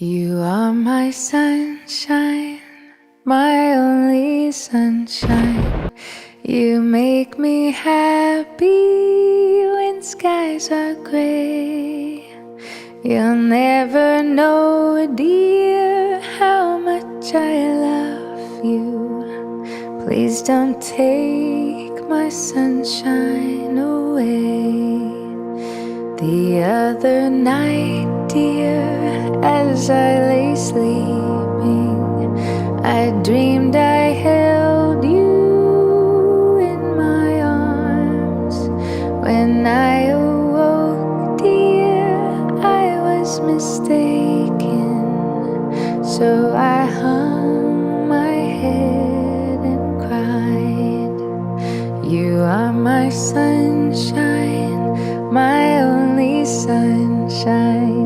You are my sunshine, my only sunshine. You make me happy when skies are gray. You'll never know, dear, how much I love you. Please don't take my sunshine away. The other night, dear, as I lay sleeping, I dreamed I held you in my arms. When I awoke, dear, I was mistaken. So I hung my head and cried. You are my sunshine,